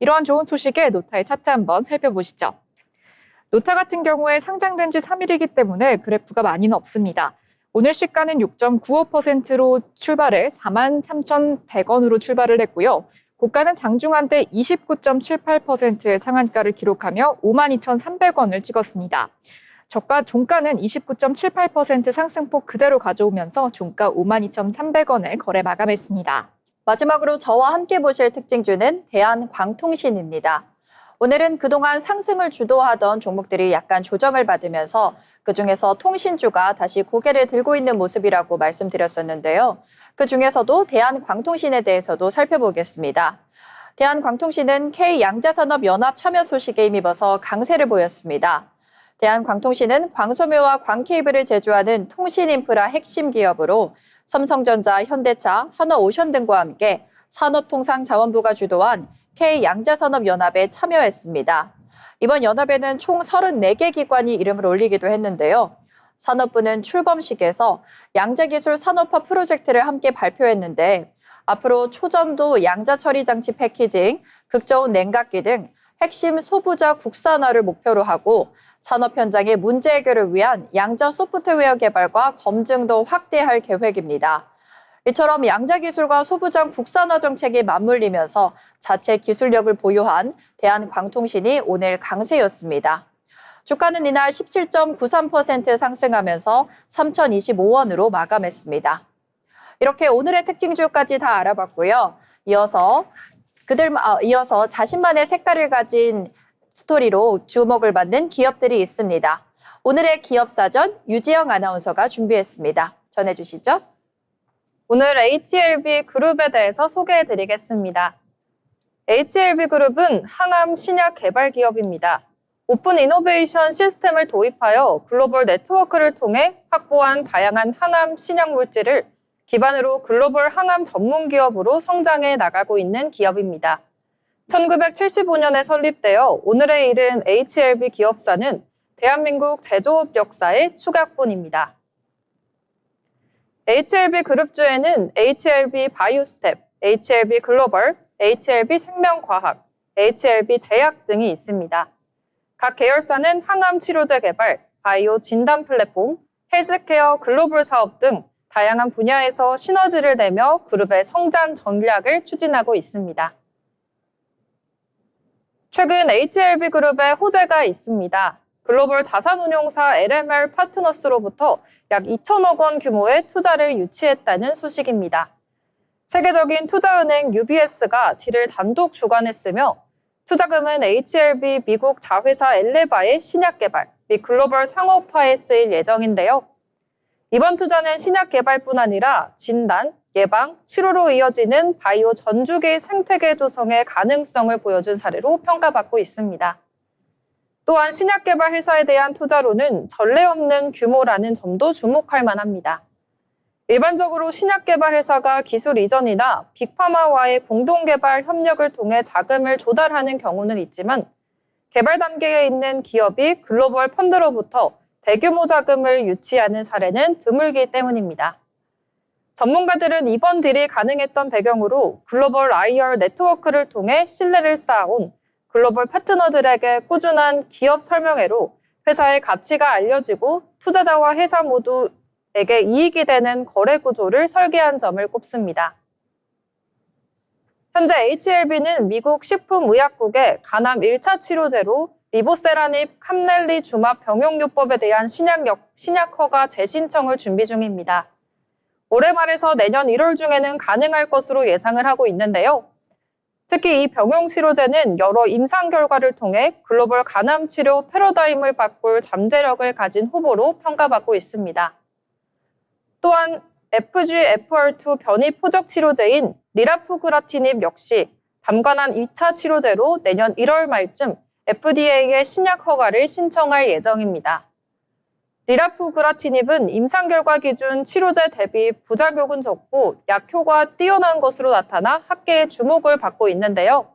이러한 좋은 소식에 노타의 차트 한번 살펴보시죠. 노타 같은 경우에 상장된 지 3일이기 때문에 그래프가 많이는 없습니다. 오늘 시가는 6.95%로 출발해 43,100원으로 출발을 했고요. 고가는 장중한 때 29.78%의 상한가를 기록하며 52,300원을 찍었습니다. 저가 종가는 29.78% 상승폭 그대로 가져오면서 종가 52,300원에 거래 마감했습니다. 마지막으로 저와 함께 보실 특징주는 대한광통신입니다. 오늘은 그동안 상승을 주도하던 종목들이 약간 조정을 받으면서 그중에서 통신주가 다시 고개를 들고 있는 모습이라고 말씀드렸었는데요. 그중에서도 대한광통신에 대해서도 살펴보겠습니다. 대한광통신은 K양자산업연합 참여 소식에 힘입어서 강세를 보였습니다. 대한광통신은 광소묘와 광케이블을 제조하는 통신인프라 핵심 기업으로 삼성전자, 현대차, 한화오션 등과 함께 산업통상자원부가 주도한 K양자산업연합에 참여했습니다. 이번 연합에는 총 34개 기관이 이름을 올리기도 했는데요. 산업부는 출범식에서 양자기술 산업화 프로젝트를 함께 발표했는데 앞으로 초전도 양자 처리 장치 패키징, 극저온 냉각기 등 핵심 소부자 국산화를 목표로 하고 산업 현장의 문제 해결을 위한 양자 소프트웨어 개발과 검증도 확대할 계획입니다. 이처럼 양자 기술과 소부장 국산화 정책이 맞물리면서 자체 기술력을 보유한 대한광통신이 오늘 강세였습니다. 주가는 이날 17.93% 상승하면서 3,025원으로 마감했습니다. 이렇게 오늘의 특징주까지 다 알아봤고요. 이어서 자신만의 색깔을 가진 스토리로 주목을 받는 기업들이 있습니다. 오늘의 기업사전 유지영 아나운서가 준비했습니다. 전해주시죠. 오늘 HLB 그룹에 대해서 소개해드리겠습니다. HLB 그룹은 항암 신약 개발 기업입니다. 오픈 이노베이션 시스템을 도입하여 글로벌 네트워크를 통해 확보한 다양한 항암 신약 물질을 기반으로 글로벌 항암 전문 기업으로 성장해 나가고 있는 기업입니다. 1975년에 설립되어 오늘에 이른 HLB 기업사는 대한민국 제조업 역사의 축약본입니다. HLB 그룹주에는 HLB 바이오스텝, HLB 글로벌, HLB 생명과학, HLB 제약 등이 있습니다. 각 계열사는 항암 치료제 개발, 바이오 진단 플랫폼, 헬스케어 글로벌 사업 등 다양한 분야에서 시너지를 내며 그룹의 성장 전략을 추진하고 있습니다. 최근 HLB 그룹에 호재가 있습니다. 글로벌 자산운용사 LMR 파트너스로부터 약 2천억 원 규모의 투자를 유치했다는 소식입니다. 세계적인 투자은행 UBS가 딜을 단독 주관했으며 투자금은 HLB 미국 자회사 엘레바의 신약 개발 및 글로벌 상업화에 쓰일 예정인데요. 이번 투자는 신약 개발뿐 아니라 진단, 예방, 치료로 이어지는 바이오 전주기 생태계 조성의 가능성을 보여준 사례로 평가받고 있습니다. 또한 신약 개발 회사에 대한 투자로는 전례 없는 규모라는 점도 주목할 만합니다. 일반적으로 신약 개발 회사가 기술 이전이나 빅파마와의 공동 개발 협력을 통해 자금을 조달하는 경우는 있지만 개발 단계에 있는 기업이 글로벌 펀드로부터 대규모 자금을 유치하는 사례는 드물기 때문입니다. 전문가들은 이번 딜이 가능했던 배경으로 글로벌 IR 네트워크를 통해 신뢰를 쌓아온 글로벌 파트너들에게 꾸준한 기업 설명회로 회사의 가치가 알려지고 투자자와 회사 모두에게 이익이 되는 거래 구조를 설계한 점을 꼽습니다. 현재 HLB는 미국 식품의약국의 간암 1차 치료제로 리보세라닙 캄넬리주맙 병용요법에 대한 신약 허가 재신청을 준비 중입니다. 올해 말에서 내년 1월 중에는 가능할 것으로 예상을 하고 있는데요. 특히 이 병용 치료제는 여러 임상 결과를 통해 글로벌 간암 치료 패러다임을 바꿀 잠재력을 가진 후보로 평가받고 있습니다. 또한 FGFR2 변이 포적 치료제인 리라푸그라티닙 역시 담관한 2차 치료제로 내년 1월 말쯤 FDA의 신약 허가를 신청할 예정입니다. 리라푸그라티닙은 임상 결과 기준 치료제 대비 부작용은 적고 약효가 뛰어난 것으로 나타나 학계의 주목을 받고 있는데요.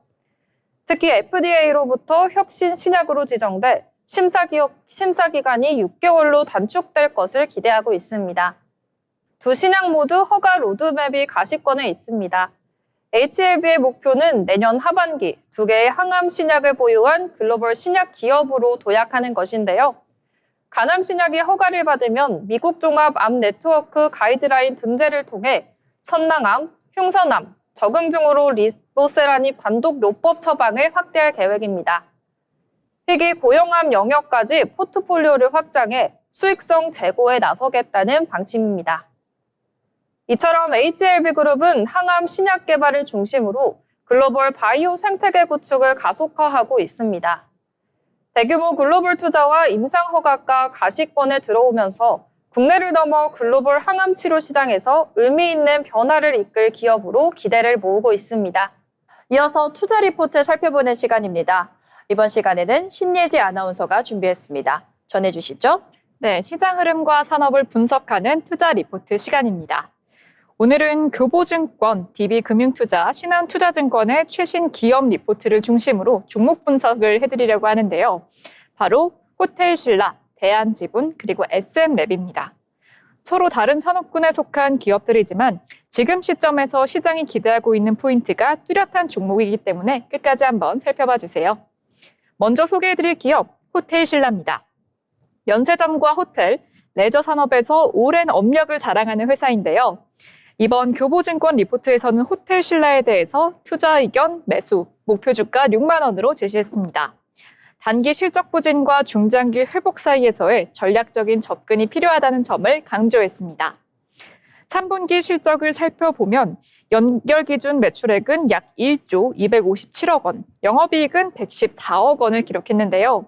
특히 FDA로부터 혁신 신약으로 지정돼 심사 기간이 6개월로 단축될 것을 기대하고 있습니다. 두 신약 모두 허가 로드맵이 가시권에 있습니다. HLB의 목표는 내년 하반기 두 개의 항암 신약을 보유한 글로벌 신약 기업으로 도약하는 것인데요. 간암 신약이 허가를 받으면 미국 종합암 네트워크 가이드라인 등재를 통해 선낭암, 흉선암, 적응 중으로 리보세라닙 단독 요법 처방을 확대할 계획입니다. 희귀 고형암 영역까지 포트폴리오를 확장해 수익성 제고에 나서겠다는 방침입니다. 이처럼 HLB그룹은 항암 신약 개발을 중심으로 글로벌 바이오 생태계 구축을 가속화하고 있습니다. 대규모 글로벌 투자와 임상 허가가 가시권에 들어오면서 국내를 넘어 글로벌 항암 치료 시장에서 의미 있는 변화를 이끌 기업으로 기대를 모으고 있습니다. 이어서 투자 리포트 살펴보는 시간입니다. 이번 시간에는 신예지 아나운서가 준비했습니다. 전해주시죠. 네, 시장 흐름과 산업을 분석하는 투자 리포트 시간입니다. 오늘은 교보증권, DB금융투자, 신한투자증권의 최신 기업 리포트를 중심으로 종목 분석을 해드리려고 하는데요. 바로 호텔신라, 대한지분, 그리고 SM랩입니다. 서로 다른 산업군에 속한 기업들이지만 지금 시점에서 시장이 기대하고 있는 포인트가 뚜렷한 종목이기 때문에 끝까지 한번 살펴봐 주세요. 먼저 소개해드릴 기업, 호텔신라입니다. 면세점과 호텔, 레저 산업에서 오랜 업력을 자랑하는 회사인데요. 이번 교보증권 리포트에서는 호텔신라에 대해서 투자 의견, 매수, 목표 주가 6만 원으로 제시했습니다. 단기 실적 부진과 중장기 회복 사이에서의 전략적인 접근이 필요하다는 점을 강조했습니다. 3분기 실적을 살펴보면 연결 기준 매출액은 약 1조 257억 원, 영업이익은 114억 원을 기록했는데요.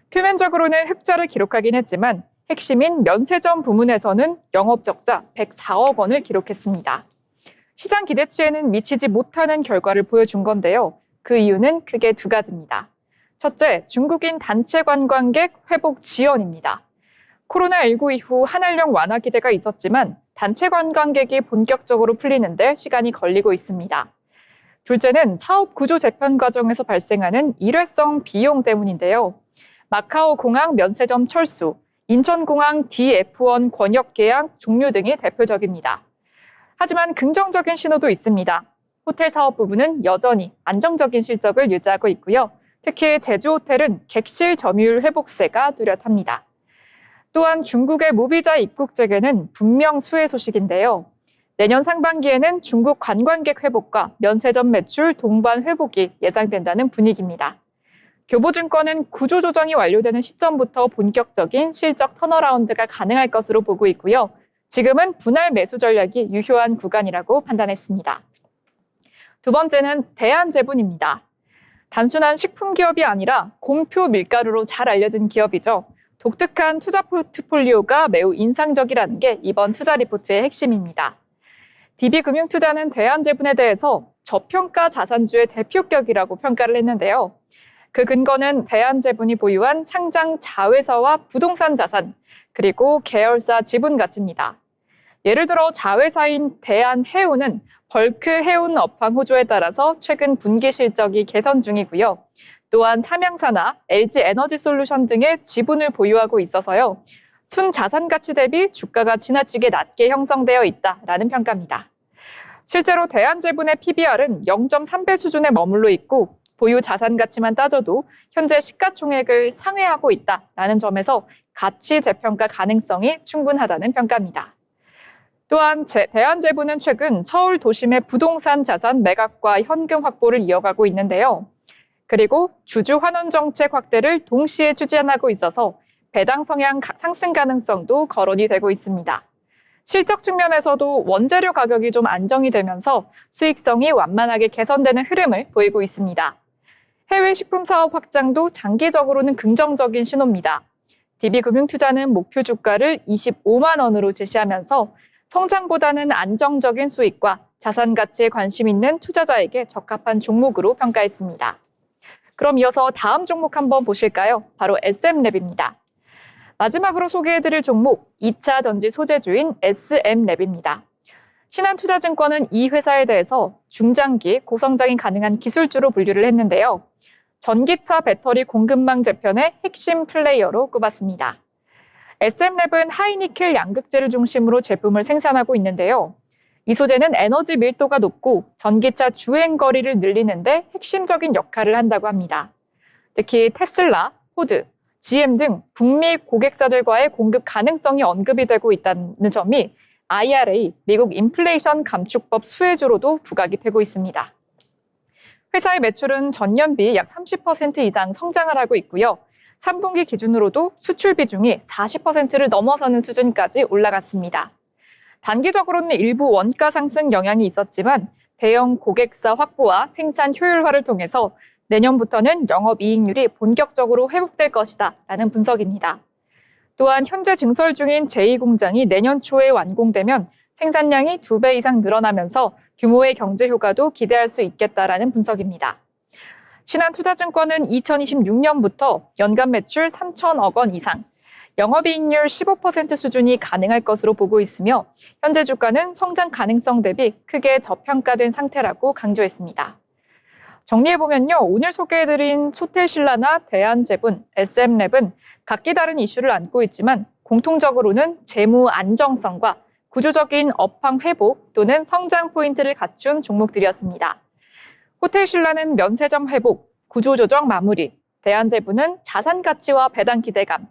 표면적으로는 흑자를 기록하긴 했지만 핵심인 면세점 부문에서는 영업적자 104억 원을 기록했습니다. 시장 기대치에는 미치지 못하는 결과를 보여준 건데요. 그 이유는 크게 두 가지입니다. 첫째, 중국인 단체 관광객 회복 지연입니다. 코로나19 이후 한한령 완화 기대가 있었지만 단체 관광객이 본격적으로 풀리는데 시간이 걸리고 있습니다. 둘째는 사업 구조 재편 과정에서 발생하는 일회성 비용 때문인데요. 마카오 공항 면세점 철수, 인천공항 DF1 권역 계약 종료 등이 대표적입니다. 하지만 긍정적인 신호도 있습니다. 호텔 사업 부분은 여전히 안정적인 실적을 유지하고 있고요. 특히 제주호텔은 객실 점유율 회복세가 뚜렷합니다. 또한 중국의 무비자 입국 재개는 분명 수혜 소식인데요. 내년 상반기에는 중국 관광객 회복과 면세점 매출 동반 회복이 예상된다는 분위기입니다. 교보증권은 구조조정이 완료되는 시점부터 본격적인 실적 턴어라운드가 가능할 것으로 보고 있고요. 지금은 분할 매수 전략이 유효한 구간이라고 판단했습니다. 두 번째는 대한제분입니다. 단순한 식품 기업이 아니라 공표 밀가루로 잘 알려진 기업이죠. 독특한 투자 포트폴리오가 매우 인상적이라는 게 이번 투자 리포트의 핵심입니다. DB금융투자는 대한제분에 대해서 저평가 자산주의 대표격이라고 평가를 했는데요. 그 근거는 대한제분이 보유한 상장 자회사와 부동산 자산, 그리고 계열사 지분 가치입니다. 예를 들어 자회사인 대한해운은 벌크 해운 업황 호조에 따라서 최근 분기 실적이 개선 중이고요. 또한 삼양사나 LG 에너지솔루션 등의 지분을 보유하고 있어서요. 순자산 가치 대비 주가가 지나치게 낮게 형성되어 있다라는 평가입니다. 실제로 대한제분의 PBR은 0.3배 수준에 머물러 있고 보유 자산 가치만 따져도 현재 시가총액을 상회하고 있다라는 점에서 가치 재평가 가능성이 충분하다는 평가입니다. 또한 대한제분은 최근 서울 도심의 부동산 자산 매각과 현금 확보를 이어가고 있는데요. 그리고 주주 환원 정책 확대를 동시에 추진하고 있어서 배당 성향 상승 가능성도 거론이 되고 있습니다. 실적 측면에서도 원재료 가격이 좀 안정이 되면서 수익성이 완만하게 개선되는 흐름을 보이고 있습니다. 해외 식품 사업 확장도 장기적으로는 긍정적인 신호입니다. DB금융투자는 목표 주가를 25만 원으로 제시하면서 성장보다는 안정적인 수익과 자산 가치에 관심 있는 투자자에게 적합한 종목으로 평가했습니다. 그럼 이어서 다음 종목 한번 보실까요? 바로 SM랩입니다. 마지막으로 소개해드릴 종목 2차 전지 소재주인 SM랩입니다. 신한투자증권은 이 회사에 대해서 중장기 고성장이 가능한 기술주로 분류를 했는데요. 전기차 배터리 공급망 재편의 핵심 플레이어로 꼽았습니다. SM랩은 하이니켈 양극재를 중심으로 제품을 생산하고 있는데요. 이 소재는 에너지 밀도가 높고 전기차 주행 거리를 늘리는데 핵심적인 역할을 한다고 합니다. 특히 테슬라, 포드, GM 등 북미 고객사들과의 공급 가능성이 언급이 되고 있다는 점이 IRA, 미국 인플레이션 감축법 수혜주로도 부각이 되고 있습니다. 회사의 매출은 전년비 약 30% 이상 성장을 하고 있고요. 3분기 기준으로도 수출 비중이 40%를 넘어서는 수준까지 올라갔습니다. 단기적으로는 일부 원가 상승 영향이 있었지만 대형 고객사 확보와 생산 효율화를 통해서 내년부터는 영업이익률이 본격적으로 회복될 것이다 라는 분석입니다. 또한 현재 증설 중인 제2공장이 내년 초에 완공되면 생산량이 2배 이상 늘어나면서 규모의 경제 효과도 기대할 수 있겠다라는 분석입니다. 신한투자증권은 2026년부터 연간 매출 3천억 원 이상, 영업이익률 15% 수준이 가능할 것으로 보고 있으며 현재 주가는 성장 가능성 대비 크게 저평가된 상태라고 강조했습니다. 정리해보면요. 오늘 소개해드린 소텔신라나 대한제분, SM랩은 각기 다른 이슈를 안고 있지만 공통적으로는 재무 안정성과 구조적인 업황 회복 또는 성장 포인트를 갖춘 종목들이었습니다. 호텔신라는 면세점 회복, 구조조정 마무리, 대한제분은 자산 가치와 배당 기대감,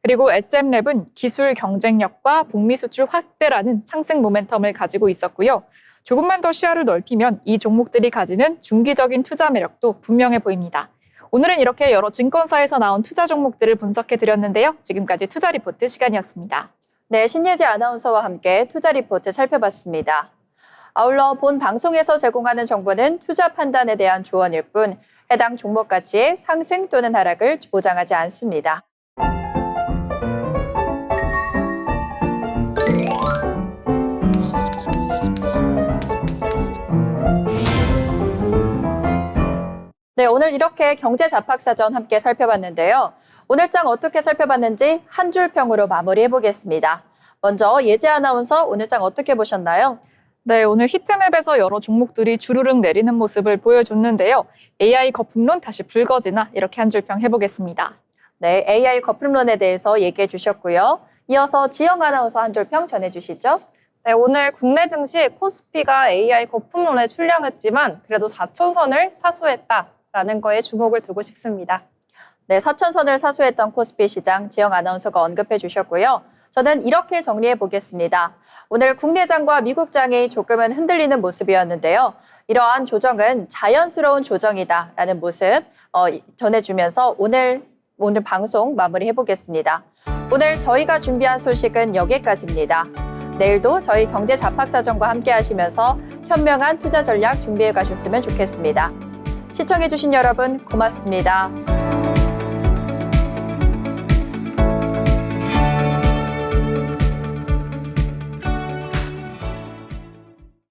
그리고 SM랩은 기술 경쟁력과 북미 수출 확대라는 상승 모멘텀을 가지고 있었고요. 조금만 더 시야를 넓히면 이 종목들이 가지는 중기적인 투자 매력도 분명해 보입니다. 오늘은 이렇게 여러 증권사에서 나온 투자 종목들을 분석해 드렸는데요. 지금까지 투자 리포트 시간이었습니다. 네, 신예지 아나운서와 함께 투자 리포트 살펴봤습니다. 아울러 본 방송에서 제공하는 정보는 투자 판단에 대한 조언일 뿐 해당 종목 가치의 상승 또는 하락을 보장하지 않습니다. 네, 오늘 이렇게 경제잡학사전 함께 살펴봤는데요. 오늘 장 어떻게 살펴봤는지 한 줄 평으로 마무리해보겠습니다. 먼저 예지 아나운서 오늘 장 어떻게 보셨나요? 네, 오늘 히트맵에서 여러 종목들이 주르륵 내리는 모습을 보여줬는데요. AI 거품론 다시 불거지나 이렇게 한 줄 평 해보겠습니다. 네, AI 거품론에 대해서 얘기해 주셨고요. 이어서 지영 아나운서 한 줄 평 전해주시죠. 네, 오늘 국내 증시 코스피가 AI 거품론에 출량했지만 그래도 4천선을 사수했다라는 거에 주목을 두고 싶습니다. 네, 4천선을 사수했던 코스피 시장 지영 아나운서가 언급해 주셨고요. 저는 이렇게 정리해 보겠습니다. 오늘 국내장과 미국장이 조금은 흔들리는 모습이었는데요. 이러한 조정은 자연스러운 조정이다라는 모습 전해주면서 오늘 방송 마무리해 보겠습니다. 오늘 저희가 준비한 소식은 여기까지입니다. 내일도 저희 경제잡학사전과 함께 하시면서 현명한 투자 전략 준비해 가셨으면 좋겠습니다. 시청해 주신 여러분 고맙습니다.